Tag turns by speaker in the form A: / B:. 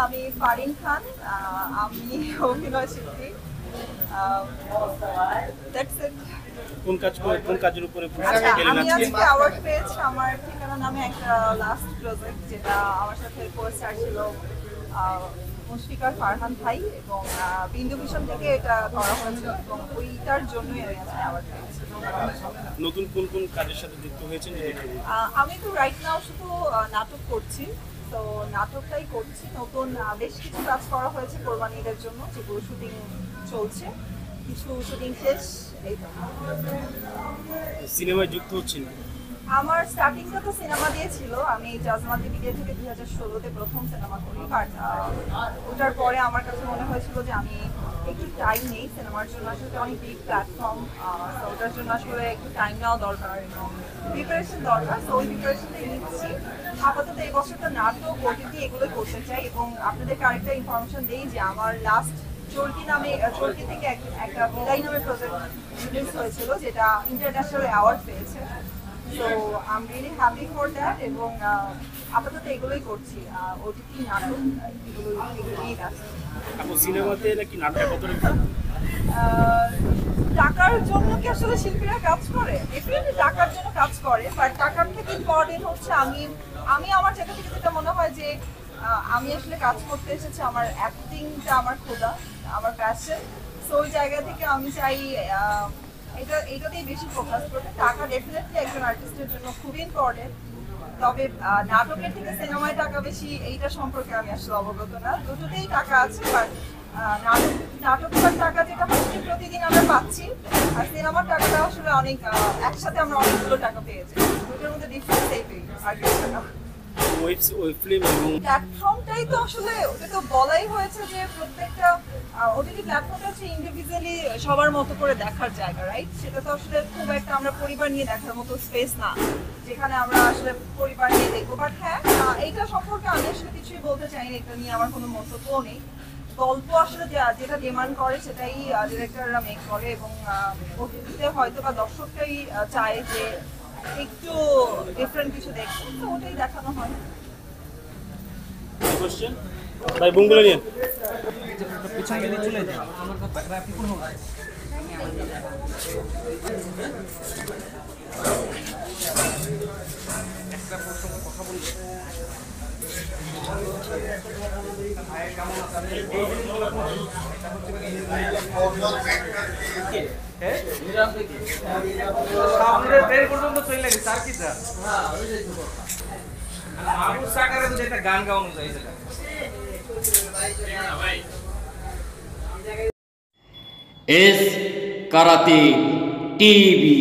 A: আমি ফারিন খান, আমি অভিনয় শিল্পী।
B: কোন কাজের উপরে
A: আমি আজকে অ্যাওয়ার্ড পেয়েছি আমার ঠিকানা নামে একটা লাস্ট প্রজেক্ট, যেটা আমার সাথে কোস্টার ছিল মুশফিকার ফারহান ভাই, এবং বিন্দু ভিশন থেকে এটা করা হয়েছিল এবং ওইটার জন্যই আমি আজকে অ্যাওয়ার্ড পেয়েছি।
B: নতুন কোন কাজের সাথে যুক্ত হয়েছেন?
A: আমি তো রাইট নাও শুধু নাটক করছি, তো নাটকটাই করছি। নতুন বেশ কিছু কাজ করা হয়েছে কোরবানি ঈদের জন্য, যেগুলো শুটিং চলছে, কিছু শুটিং শেষ। এই তো
B: সিনেমায় যুক্ত হচ্ছেন?
A: আমার স্টার্টিংটা তো সিনেমা দিয়ে ছিল। আমি জাজমাতি বিডিয়া থেকে 2016-তে প্রথম সিনেমা করি, বাট ওটার পরে আমার কাছে মনে হয়েছিল যে আমি একটু টাইম নেই সিনেমার জন্য, আসলে অনেক বিগ প্ল্যাটফর্ম, ওটার জন্য আসলে একটু টাইম নেওয়া দরকার এবং প্রিপারেশন দরকার। তো ওই প্রিপারেশনটাই নিচ্ছি। আপাতত এই বছরটা নাটক, ওটিটি এগুলোই করতে চাই। এবং আপনাদেরকে আরেকটা ইনফরমেশন দিই যে আমার লাস্ট চরকি থেকে একটা বিদায় নামে প্রজেক্ট রিলিজ হয়েছিল, যেটা ইন্টারন্যাশনাল অ্যাওয়ার্ড পেয়েছে। So I am really happy for that. এবং আপাতত এগুলোই করছি, ওটিটি নাটক এগুলোই আছে।
B: সিনেমাতে নাকি নাটক কতটা
A: টাকার জন্য কি আসলে শিল্পীরা কাজ করে? ডেফিনেটলি টাকার জন্য কাজ করে, বাট টাকার থেকে ইম্পর্টেন্ট হচ্ছে আমি আমার জায়গা থেকে যেটা মনে হয় যে আমি আসলে কাজ করতে এসেছি, আমার অ্যাক্টিংটা আমার খোদা, আমার প্যাশন। সো ওই জায়গা থেকে আমি চাই এটাতেই বেশি ফোকাস করতে। টাকা ডেফিনেটলি একজন আর্টিস্টের জন্য খুবই ইম্পর্টেন্ট, তবে নাটকের থেকে সিনেমায় টাকা বেশি এইটা সম্পর্কে আমি আসলে অবগত না। দুটোতেই টাকা আছে, বাট নাটকের টাকা যেটা হচ্ছে প্রতিদিন আমরা পাচ্ছি, আর সিনেমার টাকাটা আসলে অনেক একসাথে আমরা অনেকগুলো টাকা পেয়েছি। দুটোর মধ্যে ডিফারেন্স এইটাই, আর কিছু না। প্ল্যাটফর্মটাই তো আসলে ওটা তো বলাই হয়েছে যে প্রত্যেকটা ওটিটি প্ল্যাটফর্মটা হচ্ছে ইন্ডিভিজুয়ালি সবার মতো করে দেখার জায়গা, রাইট? সেটা তো আসলে খুব একটা আমরা পরিবার নিয়ে দেখার মতো স্পেস না, যেখানে আমরা আসলে পরিবার নিয়ে দেখবো। বাট হ্যাঁ, এইটা সম্পর্কে আমি আসলে কিছুই বলতে চাই না, এটা নিয়ে আমার কোনো মন্তব্যও নেই। গল্প আসলে যেটা ডিমান্ড করে সেটাই ডিরেক্টররা মেক করে, এবং ওটিটিতে হয়তো বা দর্শকটাই চায় যে একটু ডিফারেন্ট কিছু দেখতে, তো ওটাই দেখানো হয়।
B: কোশ্চেন ভাই বুঙ্গুলা নিয়ে
C: পিছনে গেলে চলে যাও, আমার কথা আপনি কোন হবে একটা প্রশ্ন কথা বলবো। সামনের ট্রেন পর্যন্ত চলে লাগে তার কি যা আবু সাকারে তো একটা গান গাওয়ানো যায় সেটা
D: এস কারাতে টিভি।